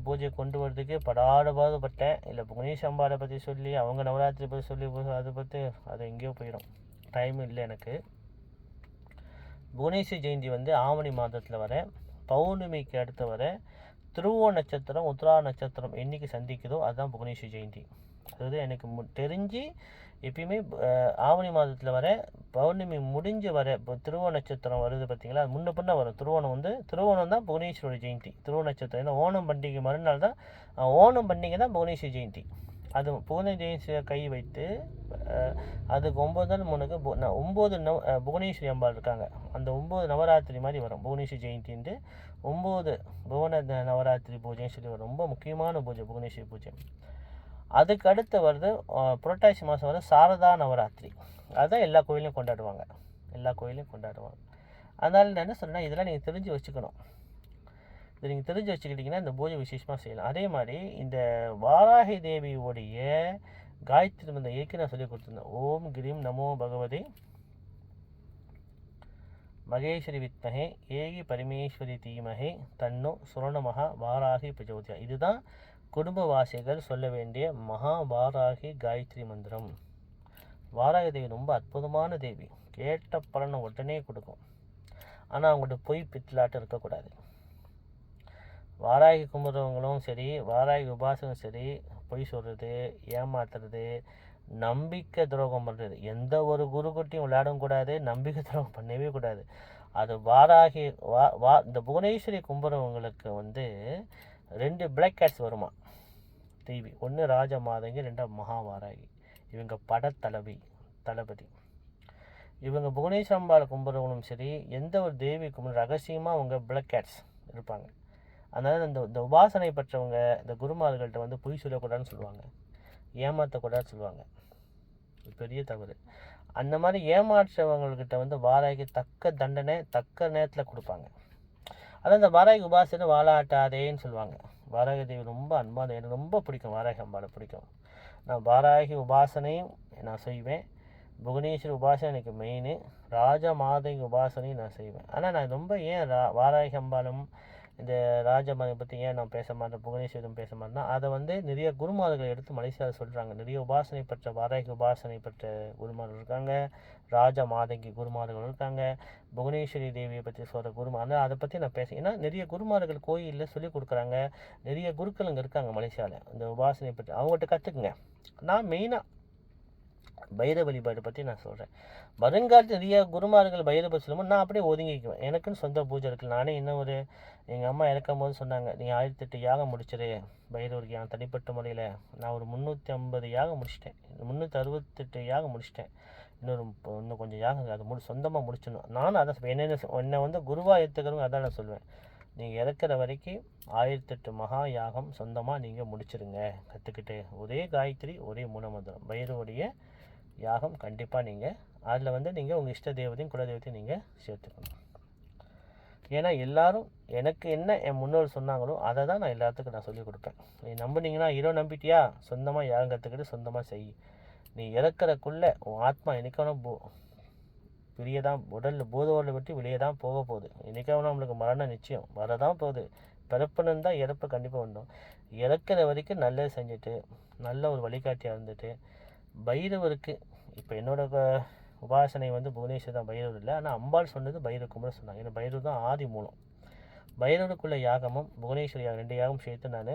Speaker 1: பூஜை கொண்டு வரதுக்கு பாடுபட்டேன். இல்லை புவனேஸ்வரி அம்பாவை பற்றி சொல்லி அவங்க நவராத்திரி பற்றி சொல்லி அதை பற்றி அது எங்கேயோ போயிடும், டைம் இல்லை எனக்கு. புவனேஸ்வரி ஜெயந்தி வந்து ஆவணி மாதத்தில் வர பௌர்ணமிக்கு அடுத்து வர திருவோண நட்சத்திரம் உத்திரா நட்சத்திரம் என்றைக்கு சந்திக்குதோ அதுதான் புவனேஸ்வரி ஜெயந்தி. அதாவது எனக்கு தெரிஞ்சு எப்பயுமே ஆவணி மாதத்தில் வர பௌர்ணமி முடிஞ்சு வர இப்போ திருவோண நட்சத்திரம் வருது பார்த்தீங்களா, அது முன்ன பின்ன வரும். திருவோணம் தான் புவனேஸ்வரி ஜெயந்தி. திருவோண நட்சத்திரம் ஏன்னா ஓணம் பண்டிகை மறுநாள் தான், ஓணம் பண்டிகை தான் புவனேஸ்வரி ஜெயந்தி. அது புவனேஸ்வரியை கை வைத்து அதுக்கு 9 நாள் முன்னுக்கு 9 புவனேஸ்வரி அம்பாள் இருக்காங்க. அந்த 9 நவராத்திரி மாதிரி வரும். புவனேஸ்வரி ஜெயந்தின்ட்டு 9 புவன நவராத்திரி பூஜைன்னு சொல்லி வரும். ரொம்ப முக்கியமான பூஜை புவனேஸ்வரி பூஜை. அதுக்கு அடுத்து வருது புரட்டாசி மாதம் வர சாரதா நவராத்திரி. அதுதான் எல்லா கோயிலையும் கொண்டாடுவாங்க, அதனால் நான் என்ன சொல்கிறேன்னா, இதெல்லாம் நீங்கள் தெரிஞ்சு வச்சுக்கணும். இதை நீங்கள் தெரிஞ்சு வச்சுக்கிட்டிங்கன்னா இந்த பூஜை விசேஷமாக செய்யலாம். அதே மாதிரி இந்த வாராகி தேவியோடைய காயத்ரி மந்திரம் ஏற்கனவே நான் சொல்லி கொடுத்துருந்தேன். ஓம் கிரீம் நமோ பகவதே மகேஸ்வரி வித்மகே ஏகி பரமேஸ்வரி தீமகே தன்னோ சுரணமகா வாராகி பிரஜோதியா. இதுதான் குடும்பவாசிகள் சொல்ல வேண்டிய மகாவாராகி காயத்ரி மந்திரம். வாராகி தேவி ரொம்ப அற்புதமான தேவி, கேட்ட பலனை உடனே கொடுக்கும். ஆனால் அவங்கள்ட்ட பொய் பித்தலாட்டம் இருக்கக்கூடாது. வாராகி கும்பிட்றவங்களும் சரி, வாராகி உபாசனும் சரி, பொய் சொல்கிறது, ஏமாத்துறது, நம்பிக்கை துரோகம் பண்ணுறது, எந்த ஒரு குருக்குட்டியும் விளையாடவும் கூடாது, நம்பிக்கை துரோகம் பண்ணவே கூடாது. அது வாராகி இந்த புவனேஸ்வரி கும்பிட்றவங்களுக்கு வந்து 2 பிளாக் கேட்ஸ் வருமா தேவி. ஒன்று ராஜ மாதங்கி, 2 மகாவாராகி. இவங்க தளபதி. இவங்க புவனேஸ்வரி அம்பாளை கும்பிட்றவங்களும் சரி, எந்த ஒரு தேவி கும்பிட்ற ரகசியமாக அவங்க பிளாக் கேட்ஸ் இருப்பாங்க. அதனால் இந்த உபாசனை பெற்றவங்க இந்த குருமார்கள்ட்ட வந்து பொய் சொல்லக்கூடாதுன்னு சொல்லுவாங்க, ஏமாற்றக்கூடாதுன்னு சொல்லுவாங்க. பெரிய தவறு. அந்த மாதிரி ஏமாற்றவங்கக்கிட்ட வந்து வாராகி தக்க தண்டனை தக்க நேரத்தில் கொடுப்பாங்க. அதான் இந்த வாராகி உபாசனை வாழாட்டாதேன்னு சொல்லுவாங்க. வாராகி தேவி ரொம்ப அன்பான, எனக்கு ரொம்ப பிடிக்கும், வாராகி அம்பாவை பிடிக்கும். நான் வாராகி உபாசனையும் நான் செய்வேன், புவனேஸ்வரி உபாசனை எனக்கு மெயின். ராஜமாதங்கி உபாசனையும் நான் செய்வேன். ஆனால் நான் ரொம்ப ஏன் வாராகி அம்பாளும் இந்த ராஜமாதை பற்றி ஏன் நான் பேச மாட்டேன், புவனேஸ்வரம் பேச மாட்டேன்னா, அதை வந்து நிறைய குருமார்களை எடுத்து மலேசியாவில் சொல்கிறாங்க. நிறைய உபாசனை பெற்ற வாராகி உபாசனை பெற்ற குருமார்கள் இருக்காங்க, ராஜ மாதங்கி குருமார்கள் இருக்காங்க, புவனேஸ்வரி தேவியை பற்றி சொல்கிற குருமார்கள். அதை பற்றி நான் பேச, ஏன்னா நிறைய குருமார்கள் கோயிலில் சொல்லிக் கொடுக்குறாங்க. நிறைய குருக்கள் அங்கே இருக்காங்க மலேசியாவில் இந்த உபாசனை பற்றி. அவங்ககிட்ட கற்றுக்குங்க. நான் மெயினாக பைரவ வழிபாடு பற்றி நான் சொல்கிறேன். வருங்காலத்தில் நிறைய குருமார்கள் பைரவ சொல்லும்போது நான் அப்படியே ஒதுங்கிக்குவேன். எனக்குன்னு சொந்த பூஜை இருக்குது. நானே இன்னும் ஒரு எங்கள் அம்மா இறக்கும் போது சொன்னாங்க, நீ 1008 யாகம் முடிச்சிரு பைரவருக்கு யாகம் தனிப்பட்ட முறையில். நான் ஒரு 350 யாகம் முடிச்சிட்டேன், 368 யாகம் முடிச்சிட்டேன். இன்னும் கொஞ்சம் யாகம் அது சொந்தமாக முடிச்சிடணும். நானும் அதான் என்னை வந்து குருவாக ஏற்றுக்கிறவங்க அதான் நான் சொல்லுவேன். நீங்கள் இறக்குற வரைக்கும் 1008 மகா யாகம் சொந்தமாக நீங்கள் முடிச்சிருங்க கற்றுக்கிட்டு. ஒரே காயத்ரி, ஒரே மூலமந்திரம், பைரவருடைய யாகம் கண்டிப்பாக நீங்கள் அதில் வந்து நீங்கள் உங்கள் இஷ்ட தேவதையும் குலதெய்வத்தையும் நீங்கள் சேர்த்துக்கணும். ஏன்னா எல்லோரும் எனக்கு என்ன என் முன்னோர் சொன்னாங்களோ அதை தான் நான் எல்லாத்துக்கும் நான் சொல்லிக் கொடுப்பேன். நீ நம்புனீங்கன்னா ஹீரோ நம்பிட்டியா, சொந்தமாக யாகம் கற்றுக்கிட்டு சொந்தமாக செய். நீ இறக்குறக்குள்ளே உன் ஆத்மா என்னைக்கான வெளியே தான், உடலில் பூதோரில் விட்டு வெளியே தான் போக போகுது. என்றைக்காவது நம்மளுக்கு மரணம் நிச்சயம் வரதான் போகுது. பிறப்புன்னு தான் இறப்பு கண்டிப்பாக வந்தோம். இறக்குற வரைக்கும் நல்லது செஞ்சுட்டு நல்ல ஒரு வழிகாட்டியாக இருந்துட்டு பைரவருக்கு, இப்போ என்னோட உபாசனை வந்து புவனேஸ்வர் தான், பைரவர் இல்லை. ஆனால் அம்பாள் சொன்னது பைரவ கும்பிட சொன்னாங்க. ஏன்னா பைரவர் தான் ஆதி மூலம். பைரவருக்குள்ள யாகமும் புவனேஸ்வரி யாகம் 2 யாகம் சேர்த்து நான்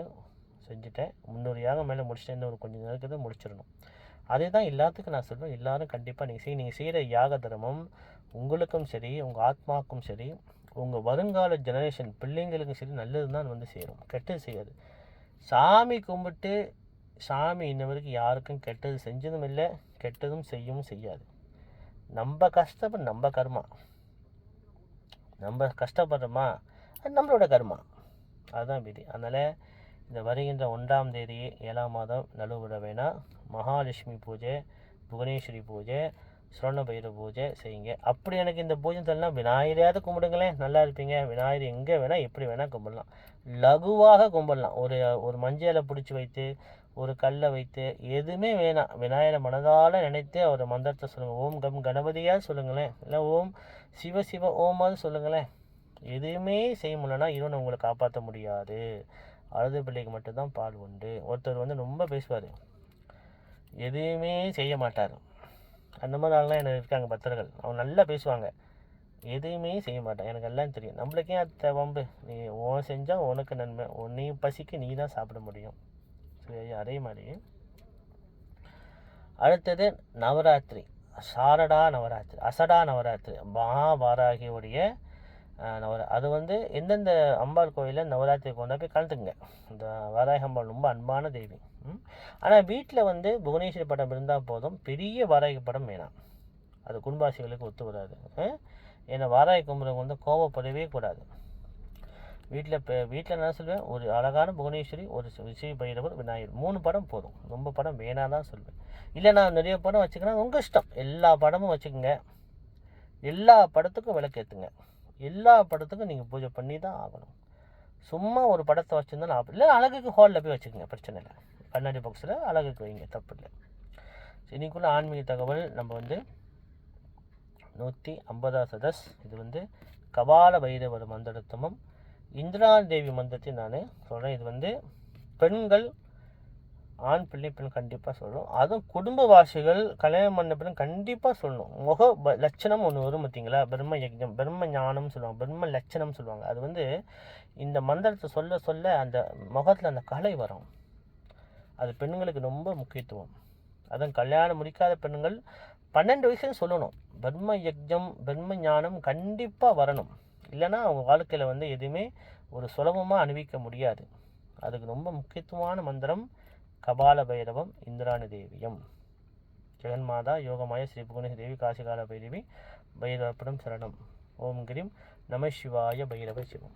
Speaker 1: செஞ்சுட்டேன். 300 யாகம் மேலே முடிச்சிட்டேன். இன்னும் கொஞ்சம் நேரத்துக்கு முடிச்சிடணும். அதே தான் எல்லாத்துக்கும் நான் சொல்லுவேன். எல்லோரும் கண்டிப்பாக நீங்கள் செய்கிற யாக தர்மம் உங்களுக்கும் சரி, உங்கள் ஆத்மாவுக்கும் சரி, உங்கள் வருங்கால ஜெனரேஷன் பிள்ளைங்களுக்கும் சரி நல்லது தான் வந்து சேரும், கெட்டது செய்யாது. சாமி கும்பிட்டு சாமி இன்ன வரைக்கும் யாருக்கும் கெட்டது செஞ்சதும் இல்லை, கெட்டதும் செய்யவும் செய்யாது. நம்ம கஷ்டப்பட நம்ம கர்மா, நம்ம கஷ்டப்படுறோமா அது நம்மளோட கர்மா, அதுதான் விதி. அதனால் இந்த வருகின்ற 1ஆம் தேதி 7ஆம் மாதம் நடுவிட வேணால் மகாலட்சுமி பூஜை, புவனேஸ்வரி பூஜை, சுவர்ண பைரவ பூஜை செய்யுங்க. அப்படி எனக்கு இந்த பூஜை தரலாம் விநாயகரையாவது கும்பிடுங்களேன், நல்லா இருப்பீங்க. விநாயகர் எங்கே வேணால் எப்படி வேணால் கும்பிடலாம், லகுவாக கும்பிடலாம். ஒரு மஞ்சளை பிடிச்சி வைத்து, ஒரு கல்லை வைத்து, எதுவுமே வேணாம். விநாயகரை மனதால் நினைத்து அவர் மந்திரத்தை சொல்லுங்கள். ஓம் கம் கணபதியாக சொல்லுங்களேன், இல்லை ஓம் சிவ சிவ ஓமாவது சொல்லுங்களேன். எதுவுமே செய்ய முடியலன்னா இவனை உங்களை காப்பாற்ற முடியாது. அழுது பிள்ளைக்கு மட்டும்தான் பால் உண்டு. ஒருத்தர் வந்து ரொம்ப பேசுவார், எதுவுமே செய்ய மாட்டார். அந்த மாதிரி ஆள்லாம் எனக்கு இருக்காங்க பக்தர்கள். அவங்க நல்லா பேசுவாங்க, எதுவுமே செய்ய மாட்டான். எனக்கு எல்லாம் தெரியும். நம்மளுக்கே அது வம்பு. நீ செஞ்சால் உனக்கு நன்மை, நீ பசிக்கு நீ தான் சாப்பிட முடியும். சரி, அதே மாதிரி அடுத்தது நவராத்திரி, சாரடா நவராத்திரி, அசடா நவராத்திரி, மகாவாராகியோடைய அது வந்து எந்தெந்த அம்பாள் கோயிலில் நவராத்திரி கொண்டு போய் கலந்துக்குங்க. இந்த வாராகி அம்பாள் ரொம்ப அன்பான தேவி. ஆனால் வீட்டில் வந்து புவனேஸ்வரி படம் இருந்தால் போதும், பெரிய வாராகி படம் வேணாம். அது குடும்பாசிகளுக்கு ஒத்து வராது. ஏன்னா வாராகி கும்புறவங்க வந்து கோவப்படவே கூடாது. வீட்டில் நான் சொல்லுவேன், ஒரு அழகான புவனேஸ்வரி, ஒரு விஜய் பைரவர், விநாயகர், 3 படம் போதும். ரொம்ப படம் வேணாம் தான் சொல்லுவேன். இல்லை நான் நிறைய படம் வச்சுக்கணும், உங்கள் இஷ்டம். எல்லா படமும் வச்சுக்கோங்க. எல்லா படத்துக்கும் விளக்கேற்றுங்க. எல்லா படத்துக்கும் நீங்கள் பூஜை பண்ணி தான் ஆகணும். சும்மா ஒரு படத்தை வச்சுருந்தாலும் இல்லை, அழகுக்கு ஹாலில் போய் வச்சுக்கோங்க, பிரச்சனை இல்லை. கண்ணாடி பாக்ஸில் அழகுக்கு வைங்க, தப்பு இல்லை. இன்னைக்குள்ள ஆன்மீக தகவல் நம்ம வந்து 150 சதஸ். இது வந்து கபால பைரவர் மந்திரத்தமும் இந்திராணி தேவி மந்திரத்தையும் நான் சொல்கிறேன். இது வந்து பெண்கள், ஆண் பிள்ளை பெண் கண்டிப்பாக சொல்லணும். அதுவும் குடும்பவாசிகள் கல்யாணம் பண்ண பெண் கண்டிப்பாக சொல்லணும். முக லட்சணம் ஒன்று வரும் பார்த்தீங்களா, பிரம்ம யஜ்ஞம், பிரம்ம ஞானம் சொல்லுவாங்க, பிரம்ம லட்சணம் சொல்லுவாங்க. அது வந்து இந்த மந்திரத்தை சொல்ல சொல்ல அந்த முகத்தில் அந்த கலை வரும். அது பெண்களுக்கு ரொம்ப முக்கியத்துவம். அதுவும் கல்யாணம் முடிக்காத பெண்கள் 12 வயசுல சொல்லணும். பிரம்ம யஜ்ஞம், பிரம்ம ஞானம் கண்டிப்பாக வரணும். இல்லைன்னா அவங்க வாழ்க்கையில் வந்து எதுவுமே ஒரு சுலபமாக அனுபவிக்க முடியாது. அதுக்கு ரொம்ப முக்கியத்துவமான மந்திரம் கபால பைரவம், இந்திராணி தேவியம். ஜெகன்மாதா யோகமாய ஸ்ரீ புவனேஸ்வரி தேவி, காசிகால பைரவி, பைரவப்படம் சரணம். ஓம் கிரீம் நம சிவாய பைரவ சிவம்.